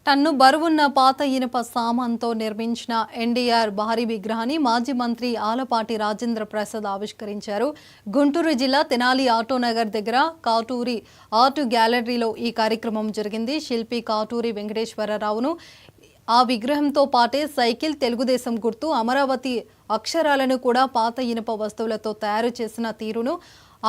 Ton బరువున్న పాత ఇనుప సామాన్తో నిర్మించిన ఎన్టీఆర్ భారీ విగ్రహాన్ని మాజీ మంత్రి ఆలపాటి రాజేంద్ర ప్రసాద్ ఆవిష్కరించారు. గుంటూరు జిల్లా తెనాలి ఆటోనగర్ దగ్గర కాటూరి ఆర్ట్ గ్యాలరీలో ఈ కార్యక్రమం జరిగింది. శిల్పి కాటూరి వెంకటేశ్వరరావును ఆ విగ్రహంతో పాటే సైకిల్, తెలుగుదేశం గుర్తు, అమరావతి అక్షరాలను కూడా పాత ఇనుప వస్తువులతో తయారు చేసిన తీరును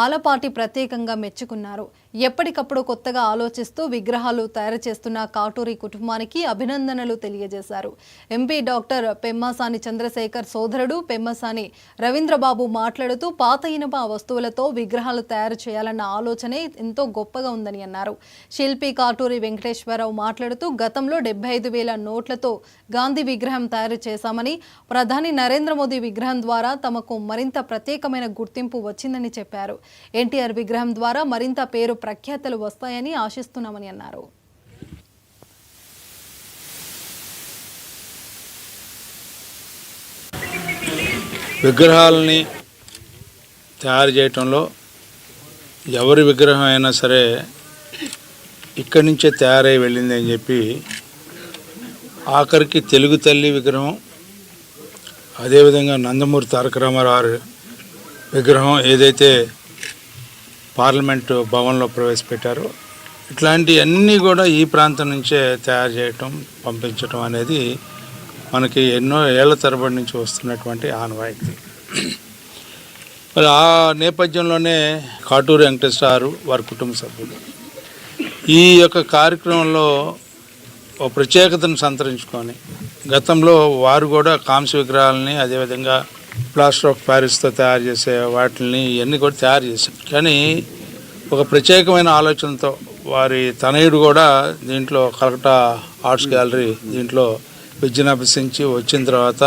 ఆలపాటి ప్రత్యేకంగా మెచ్చుకున్నారు. ఎప్పటికప్పుడు కొత్తగా ఆలోచిస్తూ విగ్రహాలు తయారు చేస్తున్న కాటూరి కుటుంబానికి అభినందనలు తెలియజేశారు. ఎంపీ డాక్టర్ పెమ్మసాని చంద్రశేఖర్ సోదరుడు పెమ్మసాని రవీంద్రబాబు మాట్లాడుతూ పాత ఇనుప వస్తువులతో విగ్రహాలు తయారు చేయాలన్న ఆలోచనే ఎంతో గొప్పగా ఉందని అన్నారు. శిల్పి కాటూరి వెంకటేశ్వరరావు మాట్లాడుతూ గతంలో 75,000 నోట్లతో గాంధీ విగ్రహం తయారు చేశామని, ప్రధాని నరేంద్ర మోదీ విగ్రహం ద్వారా తమకు మరింత ప్రత్యేకమైన గుర్తింపు వచ్చిందని చెప్పారు. ఎన్టీఆర్ విగ్రహం ద్వారా మరింత పేరు ప్రఖ్యాతలు వస్తాయని ఆశిస్తున్నామని అన్నారు. విగ్రహాలని తయారు చేయటంలో ఎవరి విగ్రహం అయినా సరే ఇక్కడి నుంచే తయారై వెళ్ళింది అని చెప్పి ఆఖరికి తెలుగు తల్లి విగ్రహం, అదేవిధంగా నందమూరి తారక రామారావు విగ్రహం ఏదైతే పార్లమెంటు భవన్లో ప్రవేశపెట్టారో ఇట్లాంటివన్నీ కూడా ఈ ప్రాంతం నుంచే తయారు చేయటం, పంపించటం అనేది మనకి ఎన్నో ఏళ్ల తరబడి నుంచి వస్తున్నటువంటి ఆనవాయితీ. మరి ఆ నేపథ్యంలోనే కాటూరి వెంకటేశ్వరరావు వారి కుటుంబ సభ్యులు ఈ యొక్క కార్యక్రమంలో ఒక ప్రత్యేకతను సంతరించుకొని గతంలో వారు కూడా కాంస్య విగ్రహాలని, అదేవిధంగా ప్లాస్టర్ ఆఫ్ ప్యారిస్తో తయారు చేసే వాటిని ఇవన్నీ కూడా తయారు చేశారు. కానీ ఒక ప్రత్యేకమైన ఆలోచనతో వారి తనయుడు కూడా దీంట్లో కలకట్టా ఆర్ట్స్ గ్యాలరీ దీంట్లో విద్యను అభ్యసించి వచ్చిన తర్వాత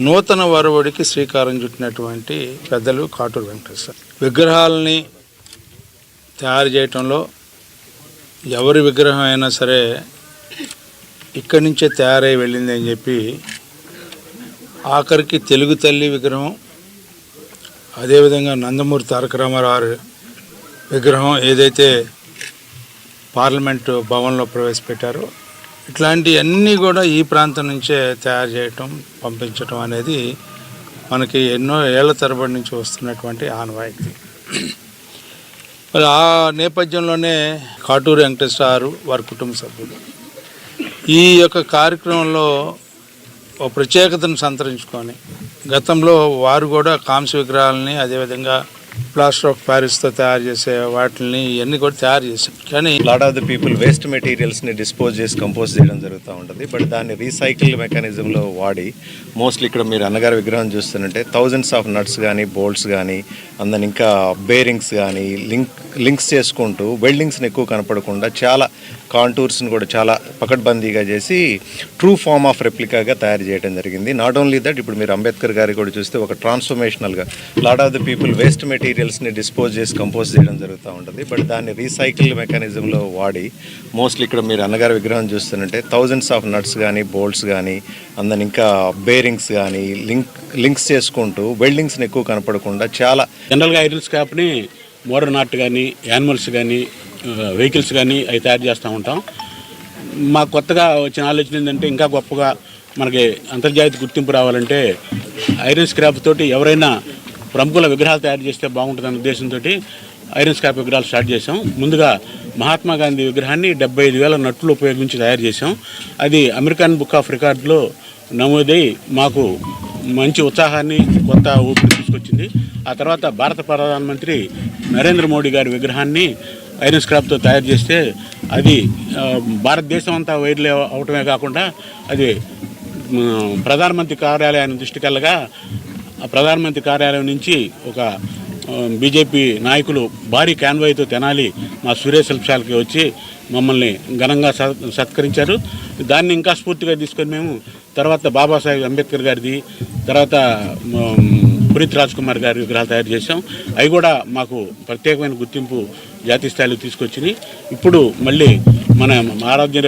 నూతన వరవడికి శ్రీకారం చుట్టినటువంటి పెద్దలు కాటూరి వెంకటేశ్వర. విగ్రహాలని తయారు చేయటంలో ఎవరి విగ్రహం అయినా సరే ఇక్కడి నుంచే తయారై వెళ్ళింది అని చెప్పి ఆఖరికి తెలుగు తల్లి విగ్రహం, అదేవిధంగా నందమూరి తారక రామారావు విగ్రహం ఏదైతే పార్లమెంటు భవన్లో ప్రవేశపెట్టారో ఇట్లాంటివన్నీ కూడా ఈ ప్రాంతం నుంచే తయారు చేయటం, పంపించటం అనేది మనకి ఎన్నో ఏళ్ల తరబడి నుంచి వస్తున్నటువంటి ఆనవాయితీ. మరి ఆ నేపథ్యంలోనే కాటూరి వెంకటేశ్వరరావు వారి కుటుంబ సభ్యులు ఈ యొక్క కార్యక్రమంలో ఒక ప్రత్యేకతను సంతరించుకొని గతంలో వారు కూడా కాంస్య విగ్రహాలని, అదేవిధంగా ప్లాస్టర్ ఆఫ్ ప్యారిస్తో తయారు చేసే వాటిని ఇవన్నీ కూడా తయారు చేశారు. కానీ lot of the people waste మెటీరియల్స్ని డిస్పోజ్ చేసి కంపోజ్ చేయడం జరుగుతూ ఉంటుంది. బట్ దాన్ని రీసైకిల్ మెకానిజంలో వాడి మోస్ట్లీ ఇక్కడ మీరు అన్నగారి విగ్రహం చూస్తుంటే థౌజండ్స్ ఆఫ్ నట్స్ కానీ, బోల్ట్స్ కానీ, అందులో ఇంకా బేరింగ్స్ కానీ లింక్స్ చేసుకుంటూ వెల్డింగ్స్ని ఎక్కువ కనపడకుండా చాలా కాంటూర్స్ని కూడా చాలా పకడ్బందీగా చేసి ట్రూ ఫార్మ్ ఆఫ్ రెప్లికాగా తయారు చేయడం జరిగింది. నాట్ ఓన్లీ దట్, ఇప్పుడు మీరు అంబేద్కర్ గారి కూడా చూస్తే ఒక ట్రాన్స్ఫర్మేషనల్గా lot of the people waste మెటీరియల్స్ని డిస్పోజ్ చేసి కంపోజ్ చేయడం జరుగుతూ ఉంటుంది. బట్ దాన్ని రీసైకిల్ మెకానిజంలో వాడి మోస్ట్లీ ఇక్కడ మీరు అన్నగారి విగ్రహం చూస్తుంటే థౌజండ్స్ ఆఫ్ నట్స్ కానీ, బోల్ట్స్ కానీ, అందులో ఇంకా బేరింగ్స్ కానీ లింక్స్ చేసుకుంటూ వెల్డింగ్స్ని ఎక్కువ కనపడకుండా చాలా జనరల్గా ఐరన్ స్క్రాప్ని మోడర్న్ ఆర్ట్ కానీ, యానిమల్స్ కానీ, వెహికల్స్ కానీ అవి తయారు చేస్తూ ఉంటాం. మాకు కొత్తగా వచ్చిన ఆలోచన ఏంటంటే ఇంకా గొప్పగా మనకి అంతర్జాతీయ గుర్తింపు రావాలంటే ఐరన్ స్క్రాప్ తోటి ఎవరైనా ప్రముఖుల విగ్రహాలు తయారు చేస్తే బాగుంటుందన్న ఉద్దేశంతో ఐరన్ స్క్రాప్ విగ్రహాలు స్టార్ట్ చేసాం. ముందుగా మహాత్మా గాంధీ విగ్రహాన్ని 75,000 నట్లు ఉపయోగించి తయారు చేసాం. అది అమెరికన్ బుక్ ఆఫ్ రికార్డులో నమోదై మాకు మంచి ఉత్సాహాన్ని, కొత్త ఊపిరి తీసుకొచ్చింది. ఆ తర్వాత భారత ప్రధానమంత్రి నరేంద్ర మోడీ గారి విగ్రహాన్ని ఐరన్ స్క్రాప్తో తయారు చేస్తే అది భారతదేశం అంతా వైరల్ అవటమే కాకుండా అది ప్రధానమంత్రి కార్యాలయాన్ని దృష్టికెళ్ళగా ఆ ప్రధానమంత్రి కార్యాలయం నుంచి ఒక బీజేపీ నాయకులు భారీ కాన్వాయ్తో తెనాలి మా సూర్య శిల్పశాలకి వచ్చి మమ్మల్ని ఘనంగా సత్కరించారు. దాన్ని ఇంకా స్ఫూర్తిగా తీసుకొని మేము తర్వాత బాబాసాహెబ్ అంబేద్కర్ గారిది, తర్వాత పునీత్ రాజ్ కుమార్ గారి విగ్రహాలు తయారు చేసాం. అవి కూడా మాకు ప్రత్యేకమైన గుర్తింపు జాతీయ స్థాయిలో తీసుకొచ్చినాయి. ఇప్పుడు మళ్ళీ మన ఆరాధ్య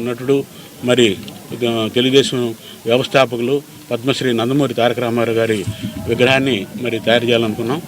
నటుడు, మరి తెలుగుదేశం వ్యవస్థాపకులు పద్మశ్రీ నందమూరి తారక రామారావు గారి విగ్రహాన్ని మరి తయారు చేయాలనుకున్నాం.